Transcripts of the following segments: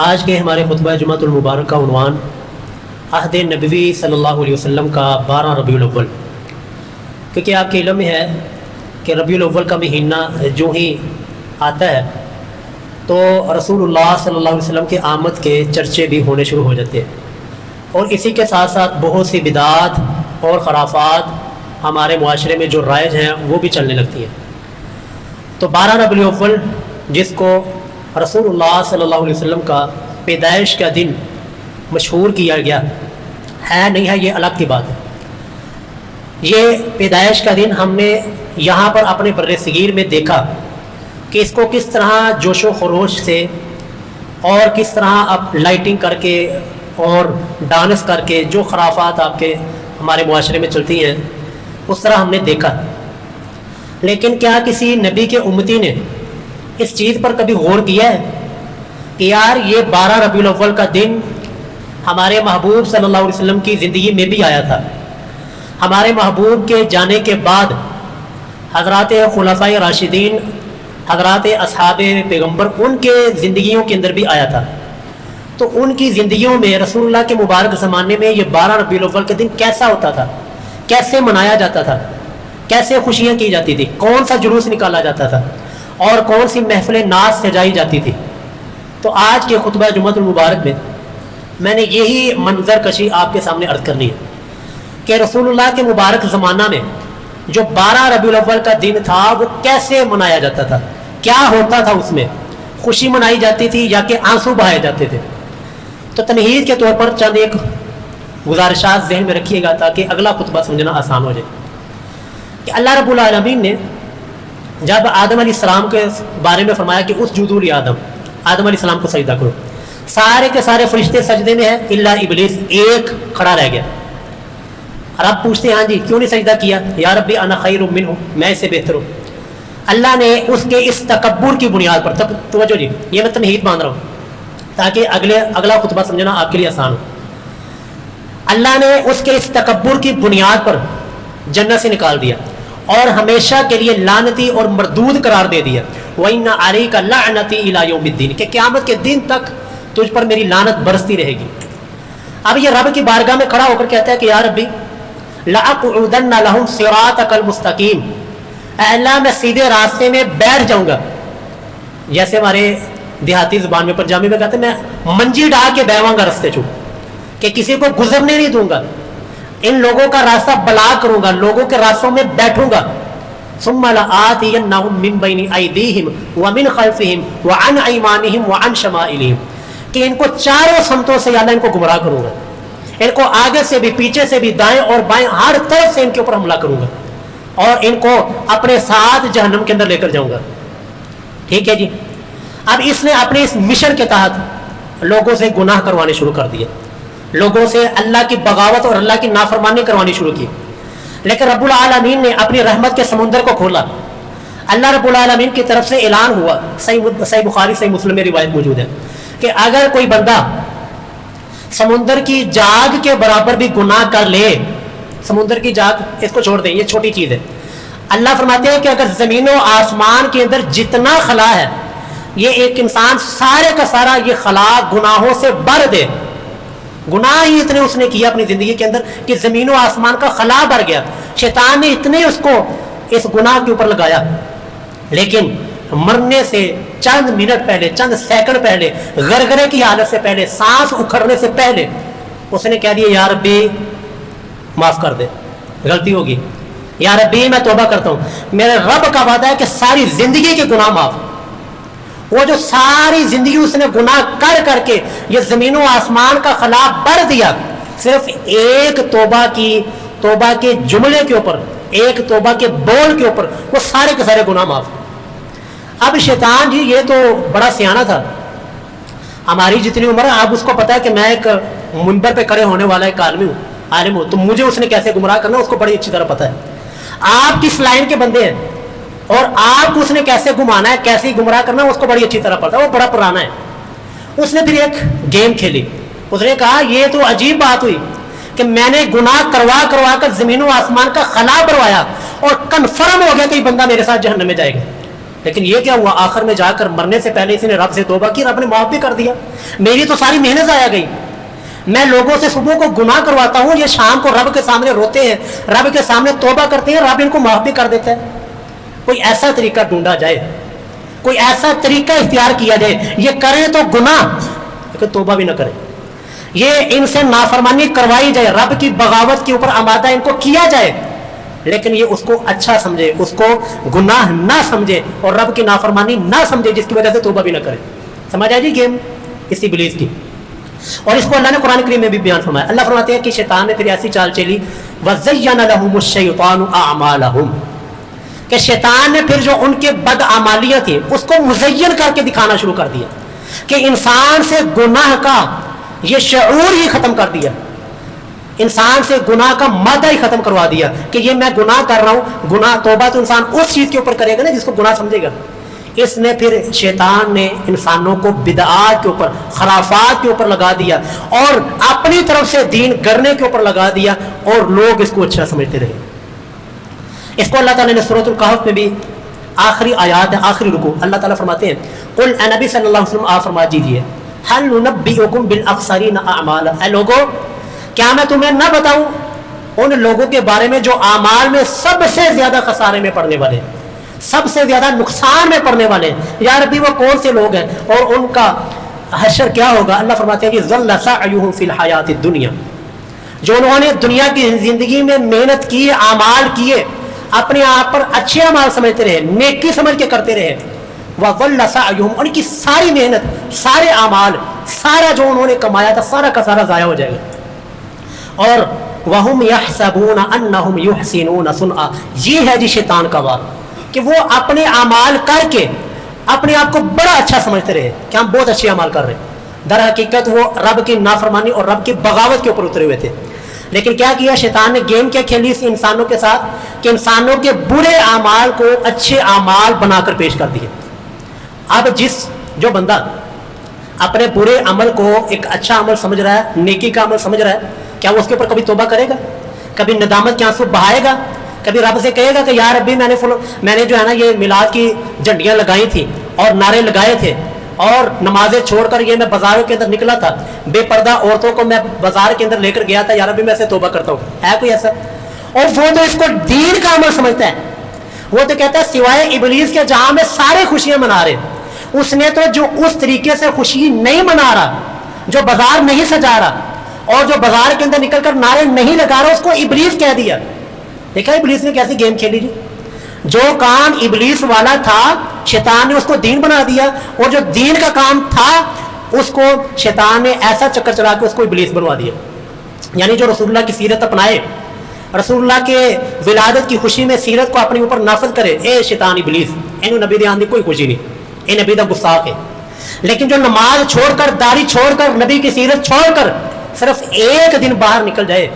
آج کے ہمارے خطبہ جمعۃ المبارک کا عنوان عہد نبوی صلی اللہ علیہ وسلم کا 12 ربیع الاول، کیونکہ آپ کے علم میں ہے کہ ربیع الاول کا مہینہ جو ہی آتا ہے تو رسول اللہ صلی اللہ علیہ وسلم کے آمد کے چرچے بھی ہونے شروع ہو جاتے ہیں، اور اسی کے ساتھ ساتھ بہت سی بدعات اور خرافات ہمارے معاشرے میں جو رائج ہیں وہ بھی چلنے لگتی ہیں۔ تو 12 ربیع الاول جس کو رسول اللہ صلی اللہ علیہ وسلم کا پیدائش کا دن مشہور کیا گیا ہے نہیں ہے، یہ الگ کی بات ہے۔ یہ پیدائش کا دن ہم نے یہاں پر اپنے بر صغیر میں دیکھا کہ اس کو کس طرح جوش و خروش سے اور کس طرح اب لائٹنگ کر کے اور ڈانس کر کے جو خرافات آپ کے ہمارے معاشرے میں چلتی ہیں اس طرح ہم نے دیکھا، لیکن کیا کسی نبی کے امتی نے اس چیز پر کبھی غور کیا ہے کہ یار یہ 12 ربیع الاول کا دن ہمارے محبوب صلی اللہ علیہ وسلم کی زندگی میں بھی آیا تھا، ہمارے محبوب کے جانے کے بعد حضرات خلفائے راشدین، حضرات اصحاب پیغمبر، ان کے زندگیوں کے اندر بھی آیا تھا۔ تو ان کی زندگیوں میں رسول اللہ کے مبارک زمانے میں یہ 12 ربیع الاول کے دن کیسا ہوتا تھا، کیسے منایا جاتا تھا، کیسے خوشیاں کی جاتی تھی، کون سا جلوس نکالا جاتا تھا اور کون سی محفل ناز سجائی جاتی تھی۔ تو آج کے خطبہ جمعۃ المبارک میں نے یہی منظر کشی آپ کے سامنے عرض کرنی ہے کہ رسول اللہ کے مبارک زمانہ میں جو 12 ربیع الاول کا دن تھا وہ کیسے منایا جاتا تھا، کیا ہوتا تھا، اس میں خوشی منائی جاتی تھی یا کہ آنسو بہائے جاتے تھے۔ تو تمہید کے طور پر چند ایک گزارشات ذہن میں رکھیے گا تاکہ اگلا خطبہ سمجھنا آسان ہو جائے کہ اللہ رب العالمین نے جب آدم علیہ السلام کے بارے میں فرمایا کہ اسجدوا لآدم، آدم علیہ السلام کو سجدہ کرو، سارے کے سارے فرشتے سجدے میں ہیں الا ابلیس، ایک کھڑا رہ گیا۔ رب پوچھتے ہیں ہاں جی کیوں نہیں سجدہ کیا؟ یا ربی انا خیر منہ، میں اس سے بہتر ہوں۔ اللہ نے اس کے اس تکبر کی بنیاد پر، توجہ جی یہ میں تمہید باندھ رہا ہوں تاکہ اگلا خطبہ سمجھنا آپ کے لیے آسان ہو۔ اللہ نے اس کے اس تکبر کی بنیاد پر جنت سے نکال دیا اور ہمیشہ کے لیے لعنتی اور مردود قرار دے دیا۔ وَإِنَّ عَلَيْكَ لَعْنَتِي إِلَى يَوْمِ الدِّينِ، کہ قیامت کے دن تک تجھ پر میری لعنت برستی رہے گی۔ اب یہ رب کی بارگاہ میں کھڑا ہو کر کہتا ہے کہ یا ربی لَأَقْعُدَنَّ لَهُمْ صِرَاطَكَ الْمُسْتَقِيمَ، اے اللہ میں سیدھے راستے میں بیٹھ جاؤں گا، جیسے ہمارے دیہاتی زبان میں پنجابی میں کہتے ہیں میں منجی ڈال کے بیواں گا رستے چوں، کہ کسی کو گزرنے نہیں دوں گا، ان لوگوں کا راستہ بلاک کروں گا، لوگوں کے راستوں میں بیٹھوں گا۔ ثم لآتینہم من بین ایدیہم ومن خلفہم وعن ایمانہم وعن شمائلہم، کہ ان کو چاروں سمتوں سے اللہ ان کو گمراہ کروں گا، ان کو آگے سے بھی، پیچھے سے بھی، دائیں اور بائیں، ہر طرف سے ان کے اوپر حملہ کروں گا اور ان کو اپنے ساتھ جہنم کے اندر لے کر جاؤں گا۔ ٹھیک ہے جی۔ اب اس نے اپنے اس مشن کے تحت لوگوں سے گناہ کروانے شروع کر دیے، لوگوں سے اللہ کی بغاوت اور اللہ کی نافرمانی کروانی شروع کی، لیکن رب العالمین نے اپنی رحمت کے سمندر کو کھولا۔ اللہ رب العالمین کی طرف سے اعلان ہوا، صحیح بخاری صحیح مسلم میں روایت موجود ہے کہ اگر کوئی بندہ سمندر کی جاگ کے برابر بھی گناہ کر لے، سمندر کی جاگ اس کو چھوڑ دیں، یہ چھوٹی چیز ہے، اللہ فرماتے ہیں کہ اگر زمین و آسمان کے اندر جتنا خلا ہے یہ ایک انسان سارے کا سارا یہ خلا گناہوں سے بھر دے، گناہ ہی اتنے اس نے کیا اپنی زندگی کے اندر کہ زمین و آسمان کا خلا بھر گیا، شیطان نے اتنے اس کو اس گناہ کے اوپر لگایا، لیکن مرنے سے چند منٹ پہلے، چند سیکنڈ پہلے، غرغرے کی حالت سے پہلے، سانس اکھڑنے سے پہلے اس نے کہہ دیا یا ربی معاف کر دے، غلطی ہوگی، یا ربی میں توبہ کرتا ہوں۔ میرے رب کا وعدہ ہے کہ ساری زندگی کے گناہ معاف، وہ جو ساری زندگی اس نے گناہ کر کر کے یہ زمین و آسمان کا خلا بھر دیا، صرف ایک توبہ کے جملے کے اوپر، ایک توبہ کے بول کے اوپر وہ سارے کے سارے گناہ معاف۔ اب شیطان جی یہ تو بڑا سیانہ تھا، ہماری جتنی عمر ہے آپ اس کو پتا ہے کہ میں ایک منبر پہ کھڑے ہونے والا ایک عالم ہوں، تو مجھے اس نے کیسے گمراہ کرنا اس کو بڑی اچھی طرح پتا ہے، آپ کس لائن کے بندے ہیں اور آپ کو اس نے کیسے گھمانا ہے، کیسے گمراہ کرنا اس کو بڑی اچھی طرح پتا ہے، وہ بڑا پرانا ہے۔ اس نے پھر ایک گیم کھیلی، اس نے کہا یہ تو عجیب بات ہوئی کہ میں نے گناہ کروا کر زمین و آسمان کا خلا بھروایا اور کنفرم ہو گیا کہ یہ بندہ میرے ساتھ جہنم میں جائے گا، لیکن یہ کیا ہوا، آخر میں جا کر مرنے سے پہلے اس نے رب سے توبہ کی، رب نے معاف بھی کر دیا. میری تو ساری محنت ضائع گئی. میں لوگوں سے صبح کو گناہ کرواتا ہوں، یہ شام کو رب کے سامنے روتے ہیں، رب کے سامنے توبہ کرتے ہیں، رب ان کو معاف بھی کر دیتا ہے. کوئی ایسا طریقہ ڈھونڈا جائے، کوئی ایسا طریقہ اختیار کیا جائے، یہ کریں تو گناہ لیکن توبہ بھی نہ کریں، یہ ان سے نافرمانی کروائی جائے، رب کی بغاوت کے اوپر آمادہ ان کو کیا جائے، لیکن یہ اس کو اچھا سمجھے، اس کو گناہ نہ سمجھے اور رب کی نافرمانی نہ سمجھے، جس کی وجہ سے توبہ بھی نہ کرے. سمجھ آئے جی گیم اس ابلیس کی. اور اس کو اللہ نے قرآن کریم میں بھی بیان فرمایا. اللہ فرماتے ہیں کہ شیطان نے پھر ایسی چال چلی، وَزَيَّنَ لَهُمُ الشَّيْطَانُ أَعْمَالَهُمْ، کہ شیطان نے پھر جو ان کے بد اعمالیاں تھیں اس کو مزین کر کے دکھانا شروع کر دیا، کہ انسان سے گناہ کا یہ شعور ہی ختم کر دیا، انسان سے گناہ کا مادہ ہی ختم کروا دیا کہ یہ میں گناہ کر رہا ہوں. گناہ توبہ تو انسان اس چیز کے اوپر کرے گا نا جس کو گناہ سمجھے گا. اس نے پھر شیطان نے انسانوں کو بدعات کے اوپر، خرافات کے اوپر لگا دیا اور اپنی طرف سے دین گرنے کے اوپر لگا دیا، اور لوگ اس کو اچھا سمجھتے رہے. اس کو اللہ تعالیٰ نے سورۃ الکہف میں بھی آخری آیات ہے، آخری رکوع، اللہ تعالیٰ فرماتے ہیں قل اے نبی صلی اللہ علیہ وسلم آپ فرما دیجیے هل ننبئکم بالاخسرین اعمالا، اے لوگو کیا میں تمہیں نہ بتاؤں ان لوگوں کے بارے میں جو اعمال میں سب سے زیادہ خسارے میں پڑنے والے ہیں، سب سے زیادہ نقصان میں پڑنے والے ہیں. یا ربی وہ کون سے لوگ ہیں اور ان کا حشر کیا ہوگا؟ اللہ فرماتے ہیں کہ ظل سعیہم فی الحیات الدنیا، جو انہوں نے دنیا کی زندگی میں محنت کی، اعمال کیے، اپنے آپ پر اچھے اعمال سمجھتے رہے، نیکی سمجھ کے کرتے رہے، وظل سعیہم، ان کی ساری محنت، سارے اعمال، سارا جو انہوں نے کمایا تھا سارا کا سارا ضائع ہو جائے گا. اور وَهُمْ يَحْسَبُونَ أَنَّهُمْ يُحْسِنُونَ صُنْعًا، یہ ہے جی شیطان کا وار کہ وہ اپنے اعمال کر کے اپنے آپ کو بڑا اچھا سمجھتے رہے کہ ہم بہت اچھے اعمال کر رہے ہیں. در حقیقت وہ رب کی نافرمانی اور رب کی بغاوت کے اوپر اترے ہوئے تھے. لیکن کیا کیا شیطان نے؟ گیم کیا کھیلی اس انسانوں کے ساتھ کہ انسانوں کے برے اعمال کو اچھے اعمال بنا کر پیش کر دیے. اب جو بندہ اپنے برے عمل کو ایک اچھا عمل سمجھ رہا ہے، نیکی کا عمل سمجھ رہا ہے، کیا وہ اس کے اوپر کبھی توبہ کرے گا؟ کبھی ندامت کے آنسو بہائے گا؟ کبھی رب سے کہے گا کہ یا ربی میں نے جو ہے نا یہ میلاد کی جھنڈیاں لگائی تھیں اور نعرے لگائے تھے اور نمازیں چھوڑ کر یہ میں بازاروں کے اندر نکلا تھا، بے پردہ عورتوں کو میں بازار کے اندر لے کر گیا تھا، یا ربی میں سے توبہ کرتا ہوں؟ ہے کوئی ایسا؟ اور وہ تو اس کو دین کا عمل سمجھتا ہے، وہ تو کہتا ہے سوائے ابلیس کے جہاں میں سارے خوشیاں منا رہے. اس نے تو جو اس طریقے سے خوشی نہیں منا رہا، جو بازار نہیں سجا رہا اور جو بازار کے اندر نکل کر نعرے نہیں لگا رہا، اس کو ابلیس کہہ دیا. دیکھا ابلیس نے کیسی گیم کھیلی جی. جو کام ابلیس والا تھا شیطان نے اس کو دین بنا دیا، اور جو دین کا کام تھا اس کو شیطان نے ایسا چکر چلا کے اس کو ابلیس بنوا دیا. یعنی جو رسول اللہ کی سیرت اپنائے، رسول اللہ کے ولادت کی خوشی میں سیرت کو اپنے اوپر نافذ کرے، اے شیطان ابلیس اینو نبی دے آندی کوئی خوشی نہیں، اے نبی دا گستاخ ہے. لیکن جو نماز چھوڑ کر، داڑھی چھوڑ کر، نبی کی سیرت چھوڑ کر صرف ایک دن باہر نکل جائے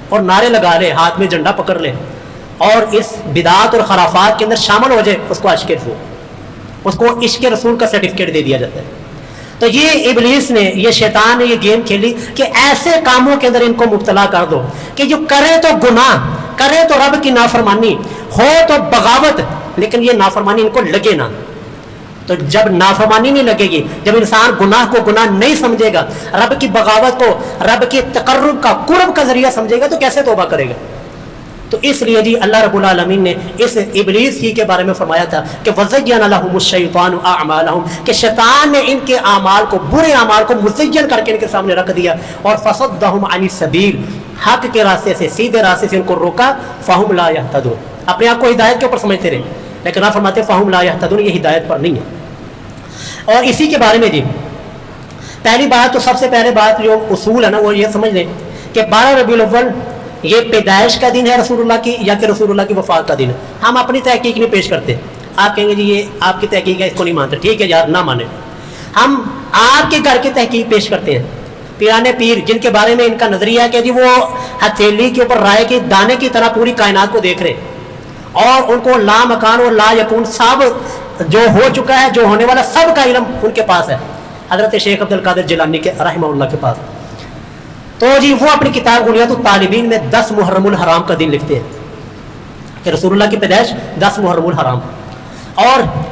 اور نعرے لگا لے، ہاتھ میں جھنڈا پکڑ لے اور اس بدعات اور خرافات کے اندر شامل ہو جائے، اس کو عشق رسول، اس کو عشق رسول کا سرٹیفکیٹ دے دیا جاتا ہے. تو یہ ابلیس نے، یہ شیطان نے یہ گیم کھیلی کہ ایسے کاموں کے اندر ان کو مبتلا کر دو کہ جو کرے تو گناہ، کرے تو رب کی نافرمانی، ہو تو بغاوت، لیکن یہ نافرمانی ان کو لگے نہ. تو جب نافرمانی نہیں لگے گی، جب انسان گناہ کو گناہ نہیں سمجھے گا، رب کی بغاوت کو رب کے تقرب کا، قرب کا ذریعہ سمجھے گا، تو کیسے توبہ کرے گا؟ تو اس لیے جی اللہ رب العالمین نے اس ابلیس ہی کے بارے میں فرمایا تھا کہ وَزَيَّنَ لَهُمُ الشَّيْطَانُ أَعْمَالَهُمْ، کہ شیطان نے ان کے اعمال کو، برے اعمال کو مزین کر کے ان کے سامنے رکھ دیا اور فَصَدَّهُمْ عَنِ السَّبِيلِ، حق کے راستے سے، سیدھے راستے سے ان کو روکا. فَهُمْ لَا يَهْتَدُونَ، اپنے آپ کو ہدایت کے اوپر سمجھتے رہے، لیکن آپ فرماتے ہیں فَهُمْ لَا يَهْتَدُونَ، یہ ہدایت پر نہیں ہے. اور اسی کے بارے میں جی پہلی بات، تو سب سے پہلے بات جو اصول ہے نا وہ یہ سمجھ لیں کہ 12 ربیع الاول یہ پیدائش کا دن ہے رسول اللہ کی یا کہ رسول اللہ کی وفات کا دن ہے. ہم اپنی تحقیق نہیں پیش کرتے. آپ کہیں گے جی یہ آپ کی تحقیق ہے، اس کو نہیں مانتے، ٹھیک ہے یار نہ مانیں. ہم آپ کے گھر کی تحقیق پیش کرتے ہیں. پیرانے پیر جن کے بارے میں ان کا نظریہ ہے کہ جی وہ ہتھیلی کے اوپر رائے کے دانے کی طرح پوری کائنات کو دیکھ رہے، اور ان کو لا مکان اور لا یکون سب جو ہو چکا ہے، جو ہونے والا سب کا علم ان کے پاس ہے، حضرت شیخ عبد القادر جیلانی کے رحمہ اللہ کے پاس. تو جی وہ اپنی کتاب غنیات الطالبین میں 10 محرم الحرام کا دن لکھتے ہیں کہ رسول اللہ کی پیدائش 10 محرم الحرام. اور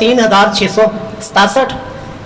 3667,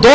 2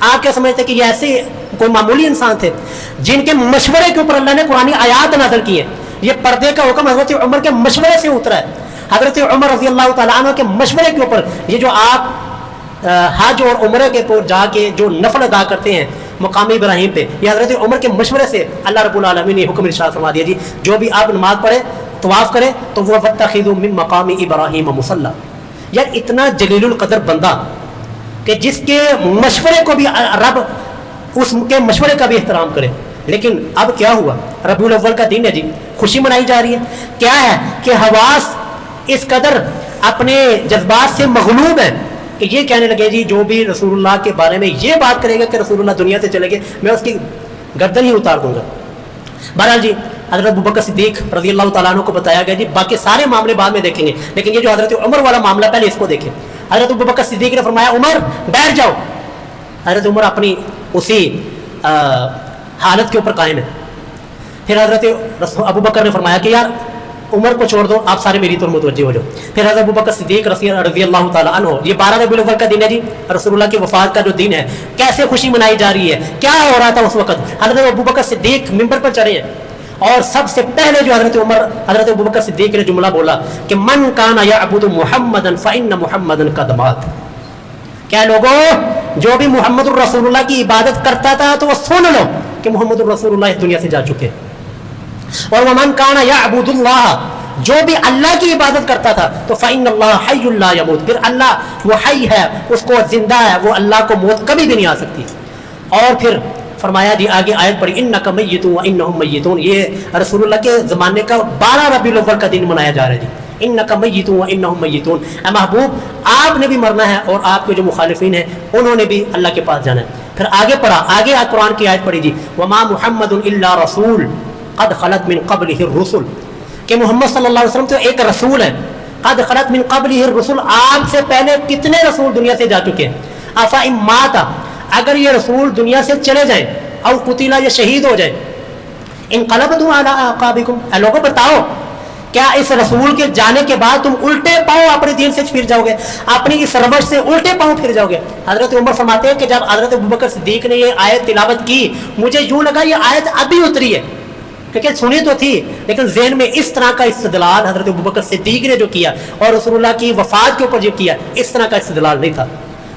آپ کیا سمجھتے کہ یہ ایسے کوئی معمولی انسان تھے جن کے مشورے کے اوپر اللہ نے قرآن آیات نازل کی ہے؟ یہ پردے کا حکم حضرت عمر کے مشورے سے اترا ہے. حضرت عمر رضی اللہ تعالیٰ عنہ کے مشورے کے اوپر یہ جو آپ حج اور عمرے کے اوپر جا کے جو نفل ادا کرتے ہیں مقام ابراہیم پہ، یہ حضرت عمر کے مشورے سے اللہ رب العالمین نے حکم ارشاد فرما دیا جی جو بھی آپ نماز پڑھے طواف کرے تو وہ واتخذوا من مقام ابراہیم مصلی. یار اتنا جلیل القدر بندہ کہ جس کے مشورے کو بھی رب اس کے مشورے کا بھی احترام کرے. لیکن اب کیا ہوا؟ ربیع الاول کا دن ہے جی، خوشی منائی جا رہی ہے. کیا ہے کہ حواس اس قدر اپنے جذبات سے مغلوب ہیں کہ یہ کہنے لگے جی جو بھی رسول اللہ کے بارے میں یہ بات کرے گا کہ رسول اللہ دنیا سے چلے گئے میں اس کی گردن ہی اتار دوں گا. بہرحال جی حضرت ابوبکر صدیق رضی اللہ تعالیٰ عنہ کو بتایا گیا جی باقی سارے معاملے بعد میں دیکھیں گے، لیکن یہ جو حضرت عمر والا معاملہ پہلے اس کو دیکھیں. حضرت ابوبکر صدیق نے فرمایا عمر بیٹھ جاؤ. حضرت عمر اپنی اسی حالت کے اوپر قائم ہے. پھر حضرت ابوبکر نے فرمایا کہ یار عمر کو چھوڑ دو، آپ سارے میری طرف متوجہ ہو جاؤ. پھر حضرت ابوبکر صدیق رضی اللہ تعالیٰ عنہ، یہ 12 ربیع الاول کا دن ہے جی، رسول اللہ کی وفات کا جو دن ہے، کیسے خوشی منائی جا رہی ہے، کیا ہو رہا تھا اس وقت. حضرت ابوبکر صدیق ممبر پر چڑھے ہیں اور سب سے پہلے جو حضرت ابوبکر صدیق نے جملہ بولا کہ من کان یعبد محمدا فإن محمدا قد مات. کیا لوگوں جو بھی محمد الرسول اللہ کی عبادت کرتا تھا تو وہ سن لو کہ محمد الرسول اللہ اس دنیا سے جا چکے. اور ومن کان یعبد اللہ، جو بھی اللہ کی عبادت کرتا تھا تو فإن اللہ حی لا یموت، پھر اللہ وہ حی ہے، اس کو زندہ ہے، وہ اللہ کو موت کبھی بھی نہیں آ سکتی. اور پھر فرمایا جی آگے آیت پڑھی انک میت و انہم میتون. یہ رسول اللہ کے زمانے کا 12 ربیع الاول کا دن منایا جا رہا ہے جی. انک میت و انہم میتون، اے محبوب آپ نے بھی مرنا ہے اور آپ کے جو مخالفین ہیں انہوں نے بھی اللہ کے پاس جانا ہے. پھر آگے پڑھا، آگے قرآن کی آیت پڑھی جی وما محمد الا رسول قد خلت من قبلہ الرسل، کہ محمد صلی اللہ علیہ وسلم تو ایک رسول ہے. قد خلت من قبلہ الرسل، آپ سے پہلے کتنے رسول دنیا سے جا چکے ہیں. افإن مات، اگر یہ رسول دنیا سے چلے جائیں، او قتل یا شہید ہو جائیں، انقلبتم علی اعقابکم، اے لوگوں بتاؤ کیا اس رسول کے جانے کے بعد تم الٹے پاؤں اپنے دین سے پھر جاؤ گے، اپنی اس روش سے الٹے پاؤں پھر جاؤ گے. حضرت عمر فرماتے ہیں کہ جب حضرت ابوبکر صدیق نے یہ آیت تلاوت کی مجھے یوں لگا یہ آیت ابھی اتری ہے، کیونکہ سنی تو تھی لیکن ذہن میں اس طرح کا استدلال حضرت ابوبکر صدیق نے جو کیا اور رسول اللہ کی وفات کے اوپر جو کیا اس طرح کا استدلال نہیں تھا.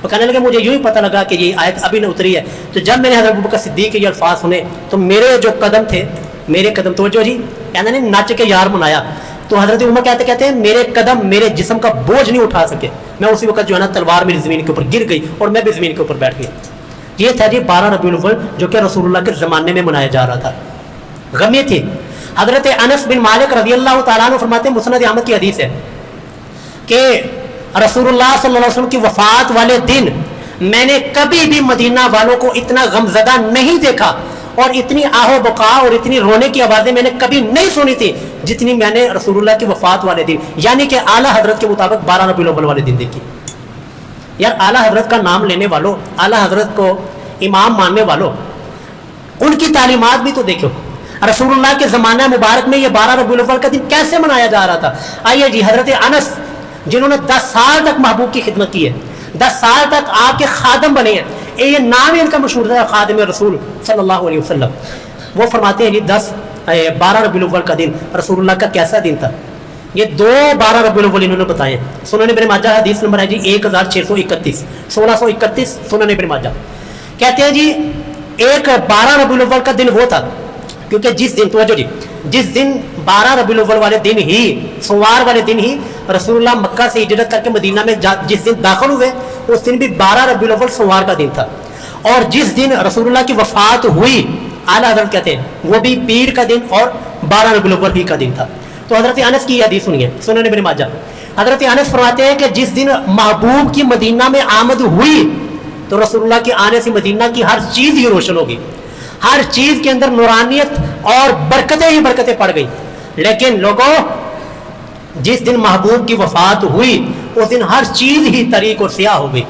وہ کہنے لگے مجھے یوں ہی پتہ لگا کہ یہ آیت ابھی نہ اتری ہے. تو جب میں نے حضرت ابوبکر صدیق کے یہ الفاظ سنے تو میرے جو قدم تھے، میرے قدم توجہ جی کہنے نے نچ کے یار منایا. تو حضرت عمر کہتے ہیں میرے قدم میرے جسم کا بوجھ نہیں اٹھا سکے، میں اسی وقت جو ہے نا تلوار میری زمین کے اوپر گر گئی اور میں بھی زمین کے اوپر بیٹھ گیا. یہ تھا جی 12 ربیع الاول جو کہ رسول اللہ کے زمانے میں منایا جا رہا تھا. غمی تھی. حضرت انس بن مالک رضی اللہ تعالیٰ عنہ فرماتے ہیں، مسند احمد کی حدیث ہے کہ رسول اللہ صلی اللہ علیہ وسلم کی وفات والے دن میں نے کبھی بھی مدینہ والوں کو اتنا غمزدہ نہیں دیکھا اور اتنی آہ و بکا اور اتنی رونے کی آوازیں میں نے کبھی نہیں سنی تھی جتنی میں نے رسول اللہ کی وفات والے دن، یعنی کہ اعلیٰ حضرت کے مطابق 12 ربیع الاول والے دن دیکھی. یار اعلیٰ حضرت کا نام لینے والوں، اعلیٰ حضرت کو امام ماننے والوں، ان کی تعلیمات بھی تو دیکھو. رسول اللہ کے زمانہ مبارک میں یہ 12 ربیع الاول کا دن کیسے منایا جا رہا تھا. آئیے جی حضرت انس جنہوں نے 10 سال تک محبوب کی خدمت کی ہے، 10 سال تک آپ کے خادم بنے ہیں، یہ نام ان کا مشہور تھا خادم رسول صلی اللہ علیہ وسلم. وہ فرماتے ہیں جی 12 ربیع الاول کا دن رسول اللہ کا کیسا دن تھا. یہ 12 ربیع الاول انہوں نے بتائے ہیں. سنن ابن ماجہ حدیث نمبر ہے جی 1631 سنن ابن ماجہ کہتے ہیں جی 12 ربیع الاول کا دن وہ تھا کیونکہ جس دن توجہ جی جس دن 12 ربیع الاول والے دن ہی سوموار والے دن ہی رسول اللہ مکہ سے ہجرت کر کے مدینہ میں جس دن داخل ہوئے اس دن بھی 12 ربیع الاول سوموار کا دن تھا. اور جس دن رسول اللہ کی وفات ہوئی اعلیٰ حضرت کہتے ہیں وہ بھی پیر کا دن اور 12 ربیع الاول ہی کا دن تھا. تو حضرت انس کی یہ حدیث سنیے سنن ابن ماجہ. حضرت انس فرماتے ہیں کہ جس دن محبوب کی مدینہ میں آمد ہوئی تو رسول اللہ کے آنے سے مدینہ کی ہر چیز ہی روشن ہوگی، ہر چیز کے اندر نورانیت اور برکتیں ہی برکتیں پڑ گئی. لیکن لوگوں جس دن محبوب کی وفات ہوئی اس دن ہر چیز ہی طریق اور سیاہ ہو گئی.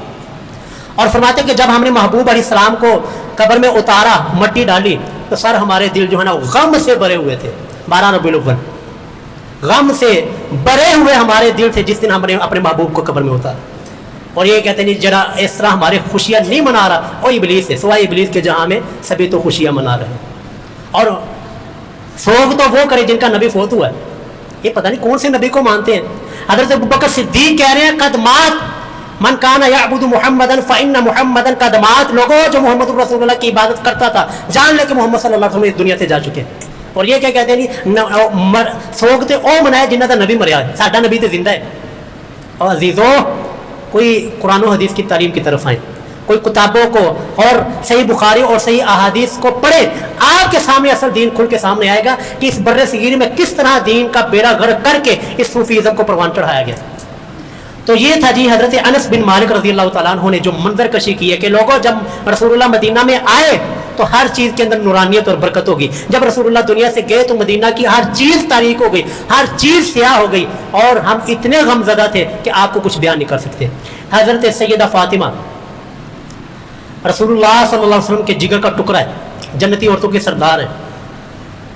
اور فرماتے ہیں کہ جب ہم نے محبوب علیہ السلام کو قبر میں اتارا، مٹی ڈالی تو سر ہمارے دل جو ہے نا غم سے بھرے ہوئے تھے. 12 ربیع الاول غم سے بھرے ہوئے ہمارے دل تھے جس دن ہم نے اپنے محبوب کو قبر میں اتارا. اور یہ کہتے ہیں جرا اس طرح ہمارے خوشیاں نہیں منا رہا، اور ابلیس ہے، سوائے ابلیس کے جہاں میں سبھی تو خوشیاں منا رہے ہیں۔ اور سوگ تو وہ کرے جن کا نبی فوت ہوا ہے۔ یہ پتہ نہیں کون سے نبی کو مانتے ہیں۔ حضرت ابوبکر صدیق کہہ رہے ہیں قد مات من کان یعبد محمدا فان محمدا قد مات، لوگوں جو محمد رسول اللہ کی عبادت کرتا تھا جان لے کہ محمد صلی اللہ علیہ وسلم اس دنیا سے جا چکے ہیں۔ اور یہ کیا کہتے ہیں جی سوگ تے او منائے جنہ دا نبی مریا ہے، ساڈا نبی تے زندہ ہے۔ اور عزیزو کوئی قرآن و حدیث کی تعلیم کی طرف آئیں، کوئی کتابوں کو اور صحیح بخاری اور صحیح احادیث کو پڑھے، آپ کے سامنے اصل دین کھل کے سامنے آئے گا کہ اس بر صغیر میں کس طرح دین کا بیڑا غرق کر کے اس صوفیزم کو پروان چڑھایا گیا۔ تو یہ تھا جی حضرت انس بن مالک رضی اللہ تعالیٰ عنہ نے جو منظر کشی کی ہے کہ لوگوں جب رسول اللہ مدینہ میں آئے تو ہر چیز کے اندر نورانیت اور برکت ہوگی، جب رسول اللہ دنیا سے گئے تو مدینہ کی ہر چیز تاریک ہو گئی، ہر چیز سیاہ ہو گئی، اور ہم اتنے غم زدہ تھے کہ آپ کو کچھ بیان نہیں کر سکتے۔ حضرت سیدہ فاطمہ رسول اللہ صلی اللہ علیہ وسلم کے جگر کا ٹکڑا ہے، جنتی عورتوں کے سردار ہیں،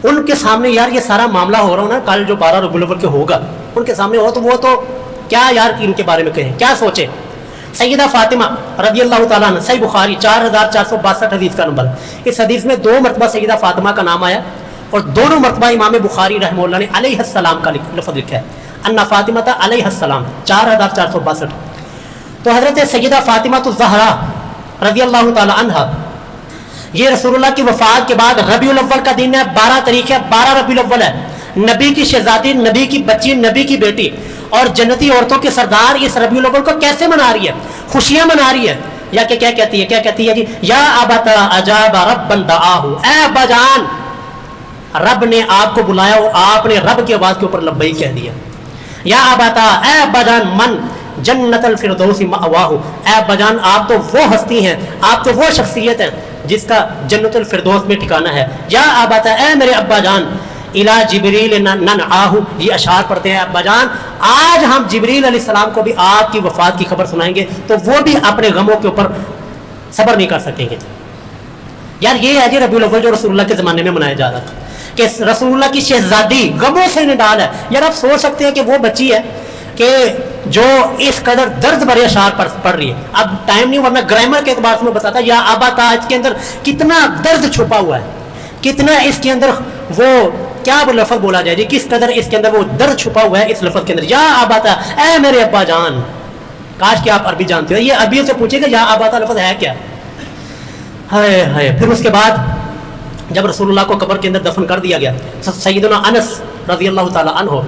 ان کے سامنے یار یہ سارا معاملہ ہو رہا ہو نا کل جو 12 ربیع الاول کے ہوگا، ان کے سامنے ہو تو وہ تو کیا یار ان کے بارے میں کہیں، کیا سوچے۔ سیدہ فاطمہ رضی اللہ تعالیٰ عنہ، صحیح بخاری 4462 حدیث کا نمبر، اس حدیث میں 2 مرتبہ سیدہ فاطمہ کا نام آیا، اور دونوں مرتبہ امام بخاری رحمہ اللہ نے علیہ السلام کا لفظ لکھا ہے، ان فاطمہ علیہ السلام 4462۔ تو حضرت سیدہ فاطمہ الزہرا رضی اللہ تعالیٰ عنہ، یہ رسول اللہ کی وفات کے بعد ربیع الاول کا دن ہے، 12 تاریخ ہے، 12 ربیع الاول ہے، نبی کی شہزادی، نبی کی بچی، نبی کی بیٹی اور جنتی عورتوں کے سردار اس ربیع الاول کو کیسے منا رہی ہے، خوشیاں منا رہی ہے، یا کہ کیا کہتی ہے جی یا ابتا اجاب ربا دعاہ، اے ابا جان رب نے آپ کو بلایا، آپ نے رب کی آواز کے اوپر لبیک کہہ دیا۔ یا ابتا، اے ابا جان من جنت الفردوس مأواہ، اے ابا جان آپ تو وہ ہستی ہیں، آپ تو وہ شخصیت ہیں جس کا جنت الفردوس میں ٹھکانہ ہے۔ یا ابتا، اے میرے ابا جان الا جبریل ننعاہ، یہ اشعار پڑھتے ہیں ابا جان آج ہم جبریل علیہ السلام کو بھی آپ کی وفات کی خبر سنائیں گے تو وہ بھی اپنے غموں کے اوپر صبر نہیں کر سکیں گے۔ یار یہ ہے جی ربیع الاول جو رسول اللہ کے زمانے میں منایا جا رہا تھا کہ رسول اللہ کی شہزادی غموں سے نڈال ہے۔ یار آپ سوچ سکتے ہیں کہ وہ بچی ہے کہ جو اس قدر درد بھرے اشعار پڑھ رہی ہے، اب ٹائم نہیں ورنہ گرامر کے اعتبار سے میں بتاتا یا ابا اس کے اندر کتنا درد چھپا ہوا ہے، کتنا اس کے اندر وہ کیا لفظ بولا جائے جی، کس قدر اس کے اندر وہ درد چھپا ہوا ہے اس لفظ کے اندر۔ یا ابا، اے میرے ابا جان، کاش کہ آپ عربی جانتے ہو، یہ عربیوں سے پوچھے گا یا ابا لفظ ہے کیا۔ ہائے ہائے۔ پھر اس کے بعد جب رسول اللہ کو قبر کے اندر دفن کر دیا گیا، سیدنا انس رضی اللہ تعالیٰ عنہ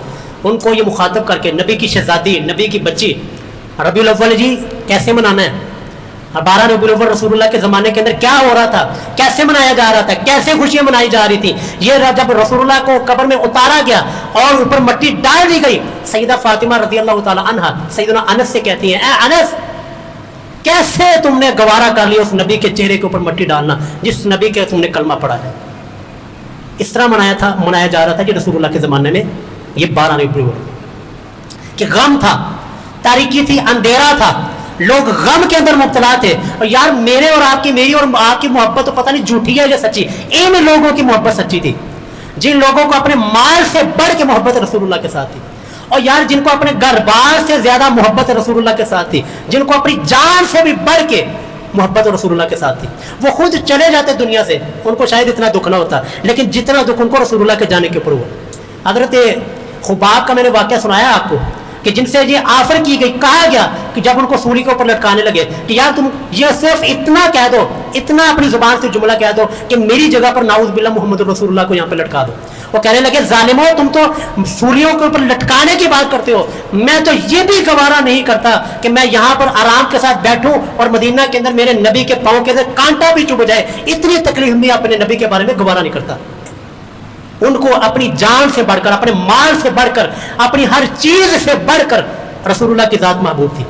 ان کو یہ مخاطب کر کے، نبی کی شہزادی، نبی کی بچی، ربیع الاول جی کیسے منانا ہے، 12 ربیع الاول رسول اللہ کے زمانے کے اندر کیا ہو رہا تھا، کیسے منایا جا رہا تھا، کیسے خوشیاں منائی جا رہی تھی۔ یہ جب رسول اللہ کو قبر میں اتارا گیا اور اوپر مٹی ڈال دی گئی، سیدہ فاطمہ رضی اللہ تعالی عنہا سیدنا انس سے کہتی ہیں، اے انس کیسے تم نے گوارا کر لیا اس نبی کے چہرے کے اوپر مٹی ڈالنا جس نبی کے تم نے کلمہ پڑھا ہے۔ اس طرح منایا جا رہا تھا کہ رسول اللہ کے زمانے میں یہ 12 ربیع الاول کہ غم تھا، تاریکی تھی، اندھیرا تھا، لوگ غم کے اندر مبتلا تھے۔ اور یار میرے اور آپ کی، میری اور آپ کی محبت تو پتہ نہیں جھوٹی ہے یا سچی، ان لوگوں کی محبت سچی تھی جن لوگوں کو اپنے مال سے بڑھ کے محبت رسول اللہ کے ساتھ تھی، اور یار جن کو اپنے گھر بار سے زیادہ محبت رسول اللہ کے ساتھ تھی، جن کو اپنی جان سے بھی بڑھ کے محبت رسول اللہ کے ساتھ تھی۔ وہ خود چلے جاتے دنیا سے، ان کو شاید اتنا دکھ نہ ہوتا، لیکن جتنا دکھ ان کو رسول اللہ کے جانے کے اوپر ہوا۔ حضرت خباب کا میں نے واقعہ سنایا آپ کو کہ جن سے یہ آفر کی گئی، کہا گیا کہ جب ان کو سولی کے اوپر لٹکانے لگے کہ یار تم یہ صرف اتنا کہہ دو، اتنا اپنی زبان سے جملہ کہہ دو کہ میری جگہ پر نعوذ باللہ محمد رسول اللہ کو یہاں پہ لٹکا دو۔ وہ کہنے لگے ظالمو تم تو سولیوں کے اوپر لٹکانے کی بات کرتے ہو، میں تو یہ بھی گوارا نہیں کرتا کہ میں یہاں پر آرام کے ساتھ بیٹھوں اور مدینہ کے اندر میرے نبی کے پاؤں کے اندر کانٹا بھی چبھ جائے، اتنی تکلیف میں اپنے نبی کے بارے میں گوارا نہیں کرتا۔ ان کو اپنی جان سے بڑھ کر، اپنے مال سے بڑھ کر، اپنی ہر چیز سے بڑھ کر رسول اللہ کی ذات محبوب تھی۔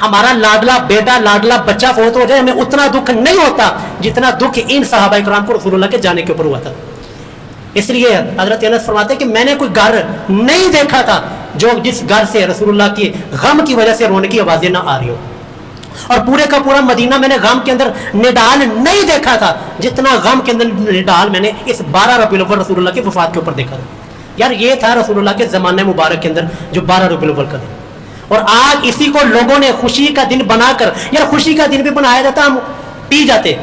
ہمارا لاڈلا بیٹا، لاڈلا بچہ فوت ہو جائے، ہمیں اتنا دکھ نہیں ہوتا جتنا دکھ ان صحابہ کرام کو رسول اللہ کے جانے کے اوپر ہوا تھا۔ اس لیے حضرت انس فرماتے ہیں کہ میں نے کوئی گھر نہیں دیکھا تھا جو جس گھر سے رسول اللہ کی غم کی وجہ سے رونے کی آوازیں نہ آ رہی ہو، اور پورے کا پورا مدینہ میں نے غم کے اندر نڈال نہیں دیکھا تھا جتنا غم کے اندر نڈال میں نے اس 12 ربیع الاول رسول اللہ کی وفات کے اوپر دیکھا تھا۔ یار یہ تھا رسول اللہ کے زمانے مبارک کے اندر جو 12 ربیع الاول کا تھا، اور آج اسی کو لوگوں نے خوشی کا دن بنا کر، یار خوشی کا دن بھی بنایا جاتا، ہم پی جاتے،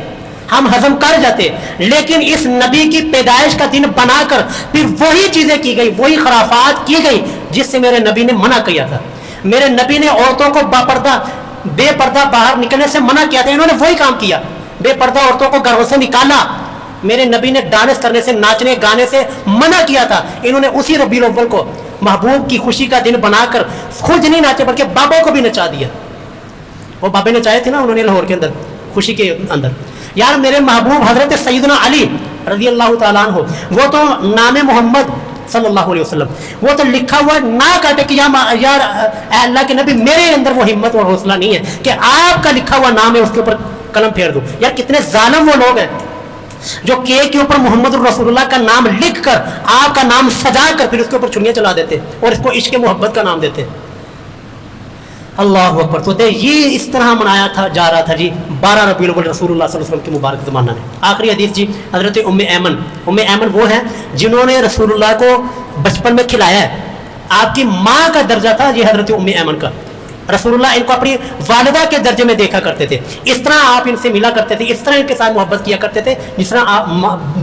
ہم ہضم کر جاتے، لیکن اس نبی کی پیدائش کا دن بنا کر پھر وہی چیزیں کی گئی، وہی خرافات کی گئی جس سے میرے نبی نے منع کیا تھا۔ میرے نبی نے عورتوں کو بے پردہ باہر نکلنے سے منع کیا تھا، انہوں نے وہی کام کیا، بے پردہ عورتوں کو گھروں سے نکالا۔ میرے نبی نے ڈانس کرنے سے، ناچنے گانے سے منع کیا تھا، انہوں نے اسی ربیع الاول کو محبوب کی خوشی کا دن بنا کر خود نہیں ناچے بلکہ بابوں کو بھی نچا دیا۔ وہ بابے نچائے تھے نا انہوں نے لاہور کے اندر، خوشی کے اندر۔ یار میرے محبوب حضرت سیدنا علی رضی اللہ تعالیٰ عنہ، وہ تو نام محمد صلی اللہ علیہ وسلم، وہ تو لکھا ہوا نہ کہتے کہ یار اے اللہ کے نبی میرے اندر وہ ہمت اور حوصلہ نہیں ہے کہ آپ کا لکھا ہوا نام ہے اس کے اوپر قلم پھیر دو۔ یار کتنے ظالم وہ لوگ ہیں جو کیک کے اوپر محمد رسول اللہ کا نام لکھ کر، آپ کا نام سجا کر پھر اس کے اوپر چنیاں چلا دیتے اور اس کو عشق محبت کا نام دیتے۔ اللہ اکبر۔ تو یہ اس طرح منایا جا رہا تھا جی 12 ربیع الاول رسول اللہ صلی اللہ علیہ وسلم کے مبارک زمانہ میں۔ آخری حدیث جی حضرت ام ایمن وہ ہیں جنہوں نے رسول اللہ کو بچپن میں کھلایا ہے، آپ کی ماں کا درجہ تھا یہ حضرت ام ایمن کا۔ رسول اللہ ان کو اپنی والدہ کے درجے میں دیکھا کرتے تھے، اس طرح آپ ان سے ملا کرتے تھے، اس طرح ان کے ساتھ محبت کیا کرتے تھے جس طرح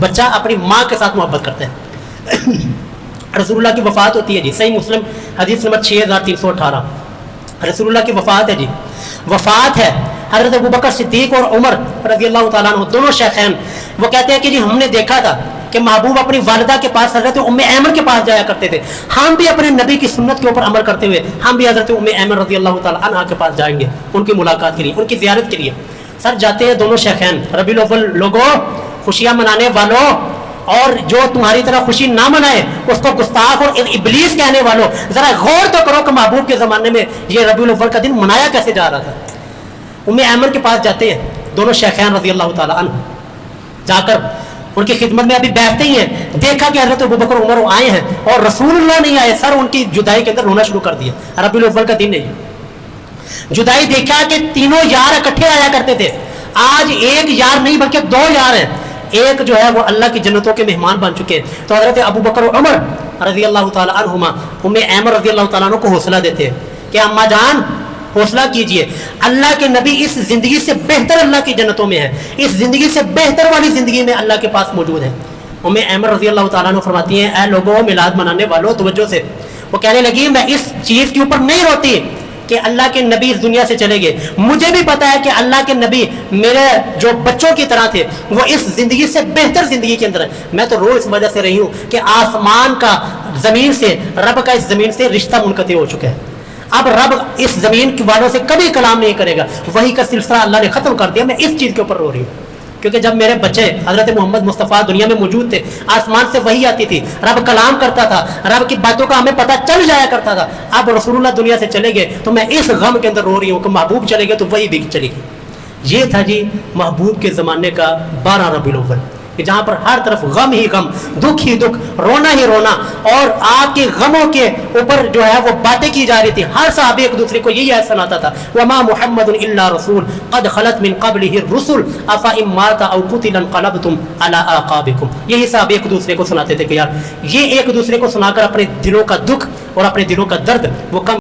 بچہ اپنی ماں کے ساتھ محبت کرتا ہے۔ رسول اللہ کی وفات ہوتی ہے جی، صحیح مسلم حدیث نمبر 6318، رسول اللہ کی وفات ہے جی، وفات ہے۔ حضرت ابوبکر صدیق اور عمر رضی اللہ تعالیٰ عنہ دونوں شیخین وہ کہتے ہیں کہ جی ہم نے دیکھا تھا کہ محبوب اپنی والدہ کے پاس حضرت ام ایمن کے پاس جایا کرتے تھے، ہم بھی اپنے نبی کی سنت کے اوپر عمل کرتے ہوئے ہم بھی حضرت ام ایمن رضی اللہ تعالیٰ عنہ کے پاس جائیں گے ان کی ملاقات کے لیے، ان کی زیارت کے لیے۔ سر جاتے ہیں دونوں شیخین، ربیع الاول لوگوں، خوشیاں منانے والوں، اور جو تمہاری طرح خوشی نہ منائے اس کو گستاخ اور ابلیس کہنے والوں، ذرا غور تو کرو کہ محبوب کے زمانے میں یہ ربیع الاول کا دن منایا کیسے جا رہا تھا۔ ام ایمن کے پاس جاتے ہیں دونوں شیخین رضی اللہ تعالیٰ عنہ، جا کر ان کی خدمت میں ابھی بیٹھتے ہی ہیں، دیکھا کہ حضرت ابوبکر عمر آئے ہیں اور رسول اللہ نہیں آئے، سر ان کی جدائی کے اندر رونا شروع کر دیا۔ ربیع الاول کا دن ہے، جدائی دیکھا کہ تینوں یار اکٹھے آیا کرتے تھے، آج ایک یار نہیں بلکہ 2 یار ہیں، ایک جو ہے وہ اللہ کی جنتوں کے مہمان بن چکے ہیں۔ تو حضرت ابوبکر و عمر رضی اللہ تعالیٰ عنہما ام ایمن رضی اللہ تعالیٰ عنہ کو حوصلہ دیتے ہیں کہ اماں جان حوصلہ کیجئے، اللہ کے نبی اس زندگی سے بہتر اللہ کی جنتوں میں ہے، اس زندگی سے بہتر والی زندگی میں اللہ کے پاس موجود ہے۔ ام ایمن رضی اللہ تعالیٰ عنہ فرماتی ہیں اے لوگوں میلاد منانے والوں توجہ سے، وہ کہنے لگی میں اس چیز کے اوپر نہیں روتی کہ اللہ کے نبی اس دنیا سے چلے گئے، مجھے بھی پتا ہے کہ اللہ کے نبی میرے جو بچوں کی طرح تھے وہ اس زندگی سے بہتر زندگی کے اندر ہے، میں تو رو اس وجہ سے رہی ہوں کہ آسمان کا زمین سے، رب کا اس زمین سے رشتہ منقطع ہو چکا ہے، اب رب اس زمین والوں سے کبھی کلام نہیں کرے گا، وہی کا سلسلہ اللہ نے ختم کر دیا، میں اس چیز کے اوپر رو رہی ہوں کیونکہ جب میرے بچے حضرت محمد مصطفیٰ دنیا میں موجود تھے، آسمان سے وحی آتی تھی، رب کلام کرتا تھا، رب کی باتوں کا ہمیں پتہ چل جایا کرتا تھا، اب رسول اللہ دنیا سے چلے گئے تو میں اس غم کے اندر رو رہی ہوں کہ محبوب چلے گئے تو وہی بھی چلے گی۔ یہ تھا جی محبوب کے زمانے کا 12 ربیع الاول، کہ جہاں پر ہر طرف غم ہی غم، دکھ ہی دکھ، رونا ہی رونا، اور آپ کے غموں کے اوپر جو ہے وہ باتیں کی جا رہی تھی، ہر صحابی ایک دوسرے کو یہی ایسا سناتا تھا وما محمد الا رسول قد خلت من قبله الرسل افان مات او قتل انقلبتم على اعقابكم، یہی صحابی ایک دوسرے کو سناتے تھے کہ یار یہ ایک دوسرے کو سنا کر اپنے دلوں کا دکھ اور اپنے دلوں کا درد وہ کم